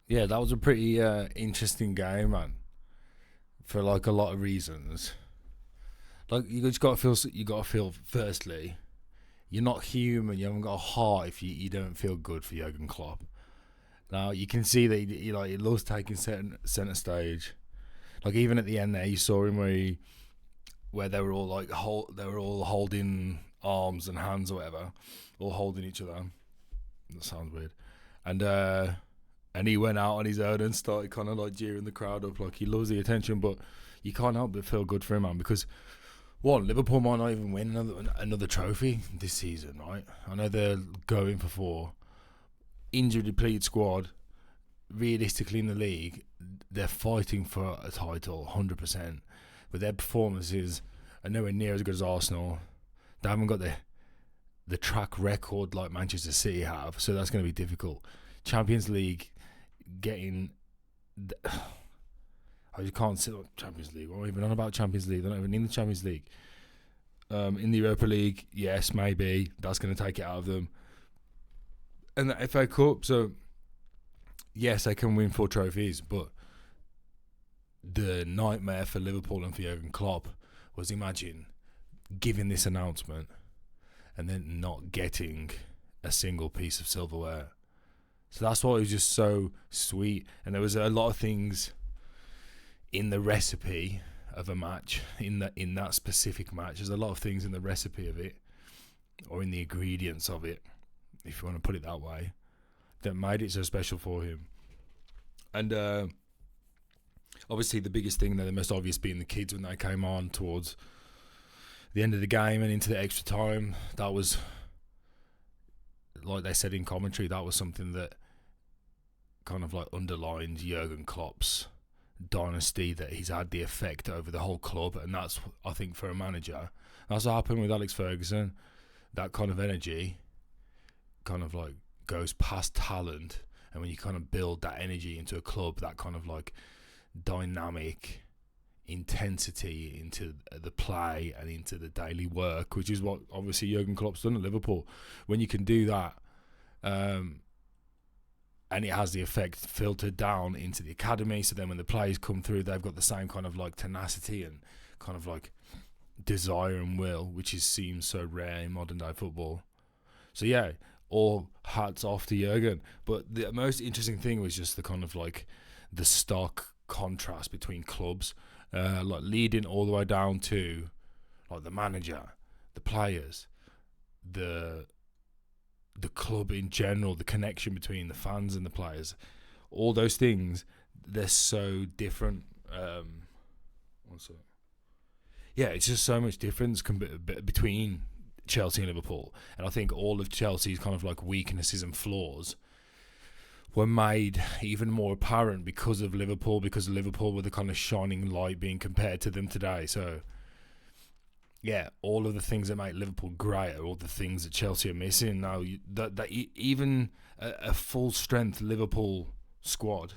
Yeah, that was a pretty interesting game, man. For like a lot of reasons. Like you just gotta feel. You gotta feel. Firstly, you're not human. You haven't got a heart if you don't feel good for Jurgen Klopp. Now you can see that he loves taking center stage. Like even at the end there, you saw him where they were all they were all holding arms and hands or whatever, all holding each other. That sounds weird. And he went out on his own and started kind of like jeering the crowd up. Like he loves the attention, but you can't help but feel good for him, man. Because one, Liverpool might not even win another trophy this season, right? I know they're going for four. Injury depleted squad. Realistically, in the league, they're fighting for a title, 100%. But their performances are nowhere near as good as Arsenal. They haven't got the track record like Manchester City have, so that's going to be difficult. Champions League, getting... I just can't sit on Champions League. I'm not even on about Champions League. They're not even in the Champions League. In the Europa League, yes, maybe. That's going to take it out of them. And the FA Cup, so... Yes, they can win 4 trophies, but the nightmare for Liverpool and for Jurgen Klopp was, imagine giving this announcement and then not getting a single piece of silverware. So that's why it was just so sweet. And there was a lot of things in the recipe of a match, in that specific match. There's a lot of things in the recipe of it, or in the ingredients of it, if you want to put it that way, that made it so special for him. And obviously the biggest thing, the most obvious being the kids when they came on towards the end of the game and into the extra time. That was, like they said in commentary, that was something that kind of like underlined Jurgen Klopp's dynasty, that he's had the effect over the whole club. And that's, I think, for a manager, that's what happened with Alex Ferguson. That kind of energy kind of like goes past talent, and when you kind of build that energy into a club, that kind of like dynamic intensity into the play and into the daily work, which is what obviously Jurgen Klopp's done at Liverpool. When you can do that, and it has the effect filtered down into the academy, so then when the players come through, they've got the same kind of like tenacity and kind of like desire and will, which seems so rare in modern day football. So yeah, all hats off to Jurgen. But the most interesting thing was just the kind of like the stark contrast between clubs, like leading all the way down to like the manager, the players, the club in general, the connection between the fans and the players, all those things, they're so different. Yeah, it's just so much difference between Chelsea and Liverpool. And I think all of Chelsea's kind of like weaknesses and flaws were made even more apparent because Liverpool were the kind of shining light being compared to them today. So yeah, all of the things that make Liverpool great are all the things that Chelsea are missing now. Even a full strength Liverpool squad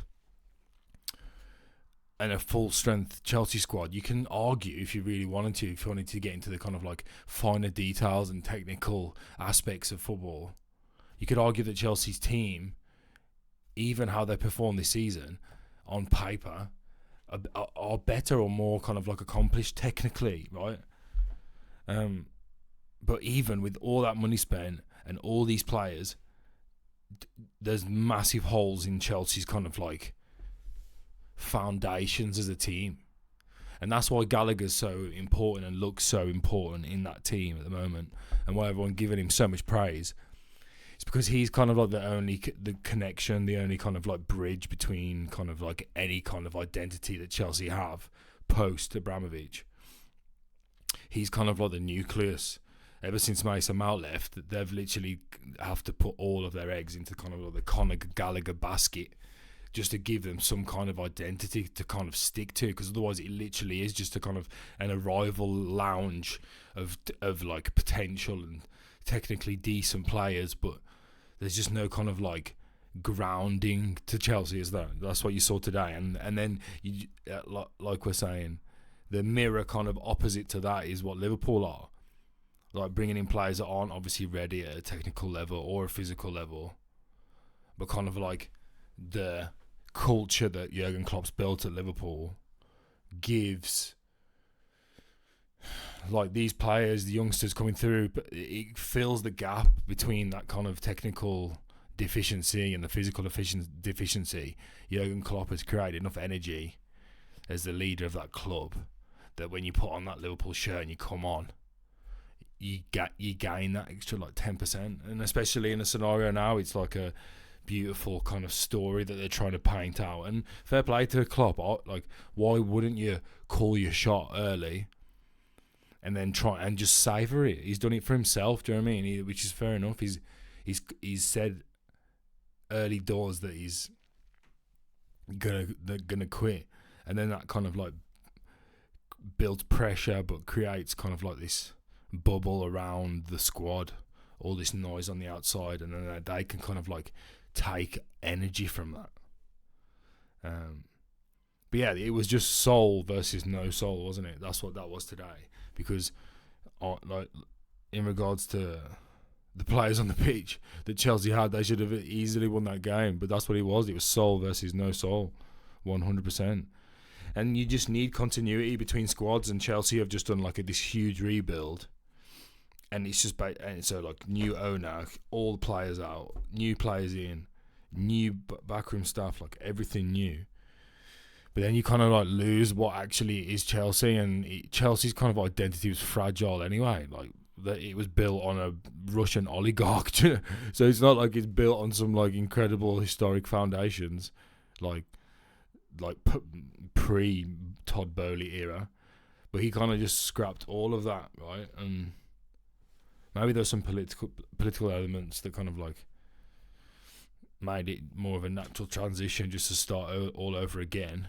and a full strength Chelsea squad, you can argue, if you really wanted to, if you wanted to get into the kind of like finer details and technical aspects of football, you could argue that Chelsea's team, even how they perform this season on paper, are better or more kind of like accomplished technically, right? But even with all that money spent and all these players, there's massive holes in Chelsea's kind of like foundations as a team. And that's why Gallagher's so important and looks so important in that team at the moment, and why everyone's giving him so much praise. It's because he's kind of like the connection, the only kind of like bridge between kind of like any kind of identity that Chelsea have post Abramovich. He's kind of like the nucleus. Ever since Mason Mount left, they've literally have to put all of their eggs into kind of like the Conor Gallagher basket just to give them some kind of identity to kind of stick to, because otherwise it literally is just a kind of an arrival lounge of like potential and technically decent players, but there's just no kind of like grounding to Chelsea. That's what you saw today. And then you, like we're saying, the mirror kind of opposite to that is what Liverpool are, like bringing in players that aren't obviously ready at a technical level or a physical level, but kind of like the culture that Jurgen Klopp's built at Liverpool gives like these players, the youngsters coming through, but it fills the gap between that kind of technical deficiency and the physical deficiency. Jurgen Klopp has created enough energy as the leader of that club that when you put on that Liverpool shirt and you come on, you gain that extra like 10%. And especially in a scenario now, it's like a beautiful kind of story that they're trying to paint out. And fair play to Klopp. Like, why wouldn't you call your shot early and then try and just savour it? He's done it for himself. Do you know what I mean? Which is fair enough. He's said early doors that he's gonna quit, and then that kind of like builds pressure, but creates kind of like this bubble around the squad, all this noise on the outside, and then they can kind of like take energy from that. But yeah, it was just soul versus no soul, wasn't it? That's what that was today. Because, like, in regards to the players on the pitch that Chelsea had, they should have easily won that game. But that's what it was. It was soul versus no soul, 100%. And you just need continuity between squads. And Chelsea have just done like this huge rebuild. And it's just and so like new owner, all the players out, new players in, new backroom staff, like everything new. But then you kind of like lose what actually is Chelsea, and Chelsea's kind of identity was fragile anyway. Like that, it was built on a Russian oligarch, so it's not like it's built on some like incredible historic foundations, like pre Todd Bowley era. But he kind of just scrapped all of that, right? And maybe there's some political elements that kind of like made it more of a natural transition just to start all over again,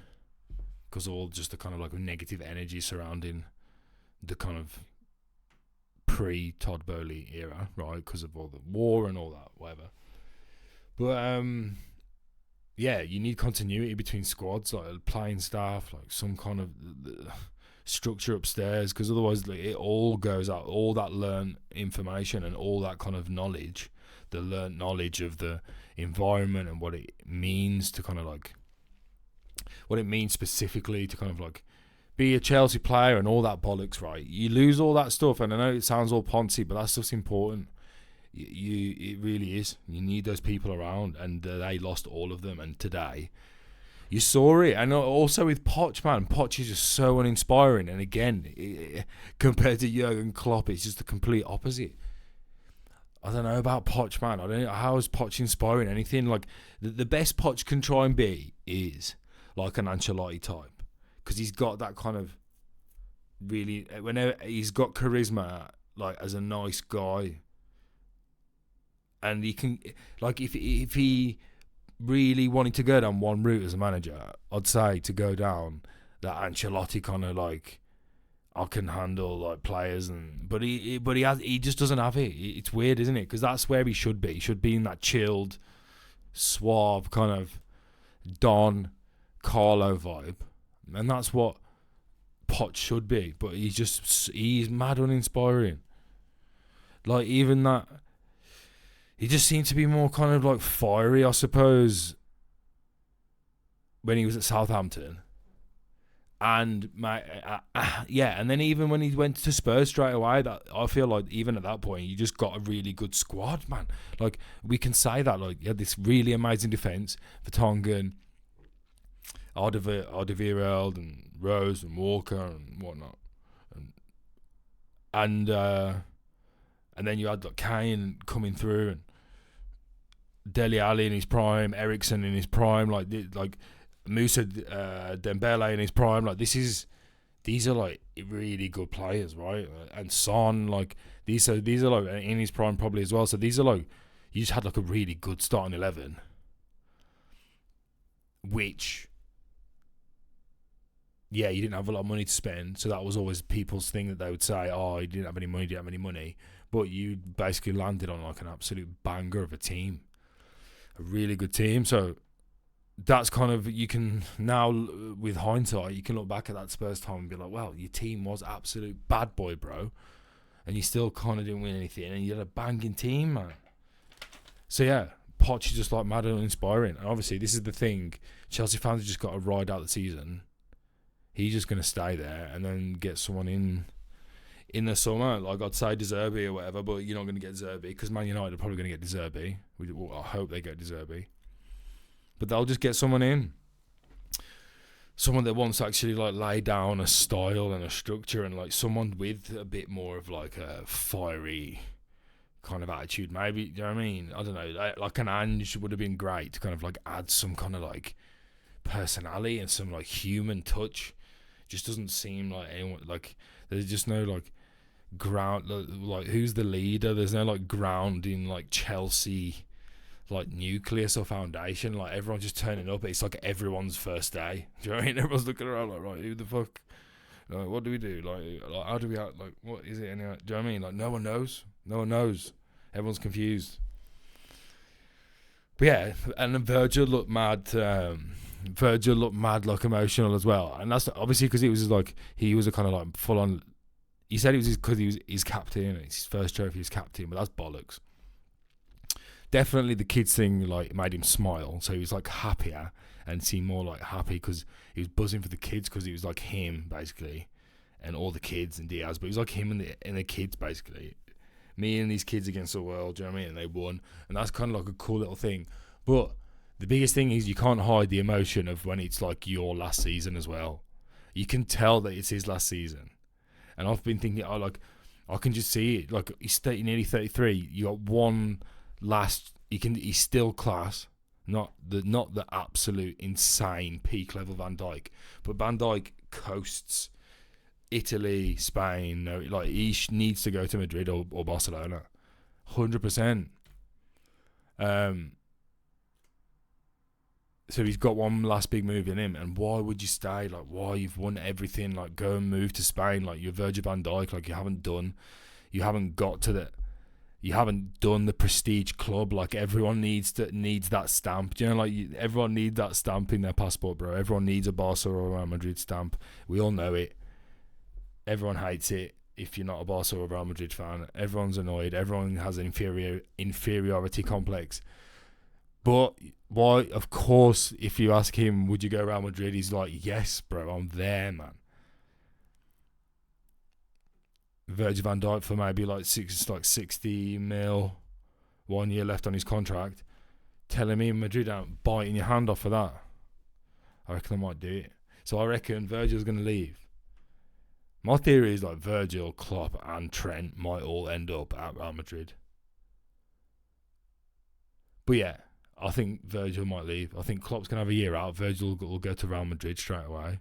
because all just the kind of like negative energy surrounding the kind of pre-Todd Bowley era, right? Because of all the war and all that, whatever. But yeah, you need continuity between squads, like playing staff, like some kind of structure upstairs, because otherwise like, it all goes out, all that learned information and all that kind of knowledge, the learned knowledge of the environment and what it means to kind of like, what it means specifically to kind of like be a Chelsea player and all that bollocks, right? You lose all that stuff, and I know it sounds all poncy, but that stuff's important. It really is. You need those people around, and they lost all of them. And today, you saw it, and also with Poch, man. Poch is just so uninspiring. And again, compared to Jurgen Klopp, it's just the complete opposite. I don't know about Poch, man. I don't know how is Poch inspiring anything. Like the best Poch can try and be is like an Ancelotti type, because he's got that kind of really, whenever he's got charisma, like as a nice guy, and he can, like if he really wanted to go down one route as a manager, I'd say to go down that Ancelotti kind of like, I can handle like players, and but he just doesn't have it. It's weird, isn't it? Because that's where he should be. He should be in that chilled, suave kind of Don Carlo vibe, and that's what Poch should be. But he's mad uninspiring. Like even that, he just seemed to be more kind of like fiery, I suppose, when he was at Southampton. And and then even when he went to Spurs straight away, that I feel like even at that point, you just got a really good squad, man. Like we can say that, like you had this really amazing defense, Vertonghen, Alderweireld and Rose and Walker and whatnot, and then you had like Kane coming through, and Dele Alli in his prime, Eriksen in his prime, like Moussa Dembele in his prime. Like these are like really good players, right? And Son, like these are like in his prime probably as well. So these are like, you just had like a really good starting 11, which, yeah, you didn't have a lot of money to spend. So that was always people's thing that they would say, oh, you didn't have any money. But you basically landed on like an absolute banger of a team, a really good team. So that's kind of, you can now, with hindsight, you can look back at that Spurs time and be like, well, your team was absolute bad boy, bro, and you still kind of didn't win anything, and you had a banging team, man. So yeah, Poch is just like mad and inspiring. And obviously, this is the thing: Chelsea fans have just got to ride out the season. He's just going to stay there and then get someone in the summer. Like I'd say De Zerbi or whatever, but you're not going to get Zerbi because Man United are probably going to get De Zerbi. I hope they get De Zerbi, but they'll just get someone in. Someone that wants to actually like lay down a style and a structure, and like someone with a bit more of like a fiery kind of attitude. Maybe, do you know what I mean? I don't know. Like an Ange would have been great to kind of like add some kind of like personality and some like human touch. Just doesn't seem like anyone, like there's just no like ground, like who's the leader? There's no like grounding like Chelsea like nucleus or foundation. Like everyone's just turning up. It's like everyone's first day. Do you know what I mean? Everyone's looking around like, right, who the fuck? Like, what do we do? Like how do we act? Like, what is it anyway? Do you know what I mean? Like no one knows. No one knows. Everyone's confused. But yeah, and then Virgil looked mad. Virgil looked mad, like emotional as well, and that's obviously because he was like he was a kind of like full on. He said it was because he was his captain, it's his first trophy as captain, but that's bollocks. Definitely the kids thing like made him smile, so he was like happier and seemed more like happy because he was buzzing for the kids because he was like him basically, and all the kids and Diaz, but he was like him and the kids basically. Me and these kids against the world, do you know what I mean? And they won, and that's kind of like a cool little thing, but. The biggest thing is you can't hide the emotion of when it's like your last season as well. You can tell that it's his last season. And I've been thinking, I can just see it. Like he's nearly 33. You got one last. He's still class. Not the absolute insane peak level Van Dijk, but Van Dijk coasts Italy, Spain. Like he needs to go to Madrid or Barcelona, 100%. So he's got one last big move in him, and why would you stay? Like, why? You've won everything. Like, go and move to Spain. Like, you're Virgil van Dijk. Like, you haven't done the prestige club. Like, everyone needs that stamp. Do you know, like, everyone needs that stamp in their passport, bro. Everyone needs a Barca or Real Madrid stamp. We all know it. Everyone hates it. If you're not a Barca or Real Madrid fan, everyone's annoyed. Everyone has an inferiority complex. But why? Of course, if you ask him, would you go Real Madrid? He's like, yes, bro, I'm there, man. Virgil van Dijk for maybe like 60 mil, 1 year left on his contract. Telling me Madrid aren't biting your hand off for that. I reckon I might do it. So I reckon Virgil's going to leave. My theory is like Virgil, Klopp, and Trent might all end up at Real Madrid. But yeah. I think Virgil might leave. I think Klopp's going to have a year out. Virgil will go to Real Madrid straight away.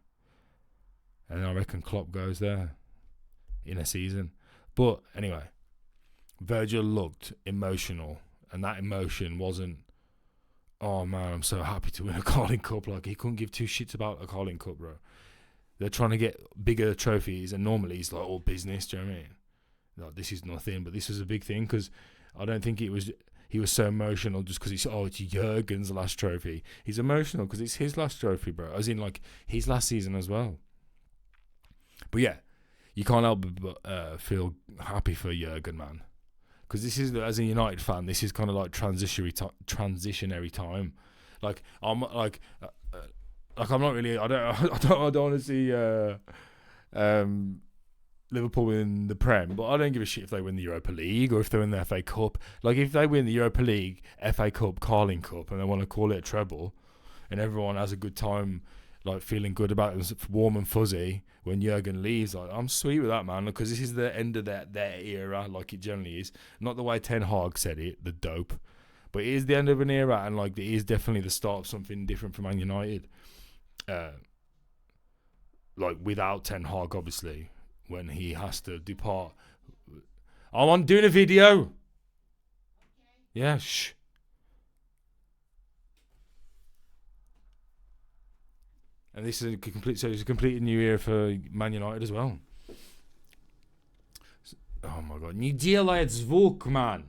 And I reckon Klopp goes there in a season. But anyway, Virgil looked emotional. And that emotion wasn't, oh man, I'm so happy to win a Carling Cup. Like, he couldn't give two shits about a Carling Cup, bro. They're trying to get bigger trophies. And normally it's like all business, do you know what I mean? Like, this is nothing. But this was a big thing because I don't think he was so emotional just because it's Jurgen's last trophy. He's emotional because it's his last trophy, bro. As in, like, his last season as well. But yeah, you can't help but feel happy for Jurgen, man. Because this is, as a United fan, this is kind of like transitionary time. Like, I'm like I'm not really. I don't want to see Liverpool win the Prem, but I don't give a shit if they win the Europa League or if they win the FA Cup. Like, if they win the Europa League, FA Cup, Carling Cup, and they want to call it a treble, and everyone has a good time, like, feeling good about it, warm and fuzzy, when Jurgen leaves, like, I'm sweet with that, man, because this is the end of their era, like it generally is. Not the way Ten Hag said it, the dope, but it is the end of an era, and, like, it is definitely the start of something different for Man United. Like, without Ten Hag, obviously, when he has to depart. I'm doing a video. Yeah, shh. And this is it's a complete new year for Man United as well. Oh my god. Не делает звук, man.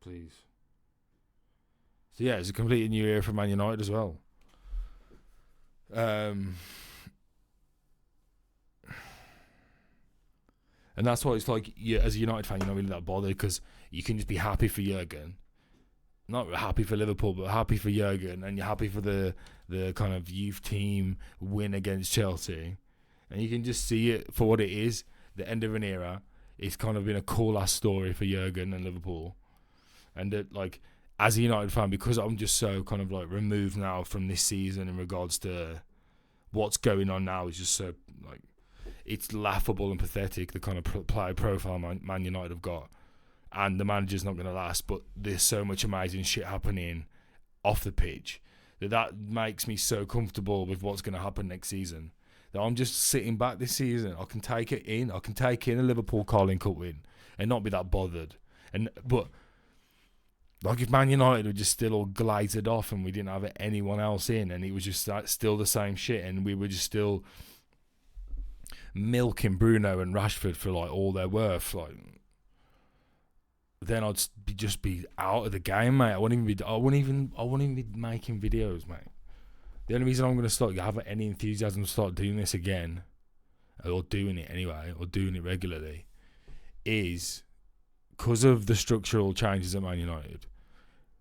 Please. So yeah, it's a completely new year for Man United as well. And that's why it's like, as a United fan, you're not really that bothered because you can just be happy for Jurgen. not happy for Liverpool, but happy for Jurgen, and you're happy for the kind of youth team win against Chelsea, and you can just see it for what it is, the end of an era. It's kind of been a cool ass story for Jurgen and Liverpool, and like as a United fan, because I'm just so kind of like removed now from this season in regards to what's going on now, is just so like it's laughable and pathetic, the kind of player profile Man United have got. And the manager's not going to last, but there's so much amazing shit happening off the pitch that makes me so comfortable with what's going to happen next season that I'm just sitting back this season. I can take it in. I can take in a Liverpool Carling Cup win and not be that bothered. But like if Man United were just still all glazed off and we didn't have anyone else in, and it was just still the same shit, and we were just still milking Bruno and Rashford for like all they're worth, like, then I'd just be out of the game, mate. I wouldn't even be making videos, mate. The only reason I'm going to start having any enthusiasm to start doing this again, or doing it anyway, or doing it regularly, is because of the structural changes at Man United.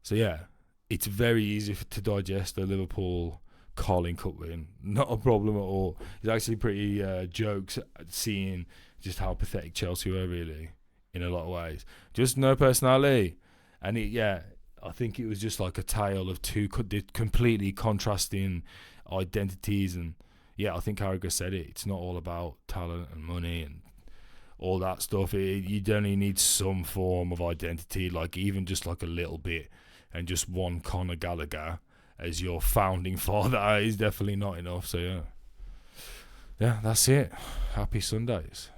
So yeah, it's very easy to digest the Liverpool Carling Cup win. Not a problem at all. It's actually pretty jokes seeing just how pathetic Chelsea were, really, in a lot of ways. Just no personality. And I think it was just like a tale of two completely contrasting identities. And yeah, I think Carragher said it. It's not all about talent and money and all that stuff. You only need some form of identity, like even just like a little bit. And just one Conor Gallagher as your founding father is definitely not enough. So yeah, that's it. Happy Sundays.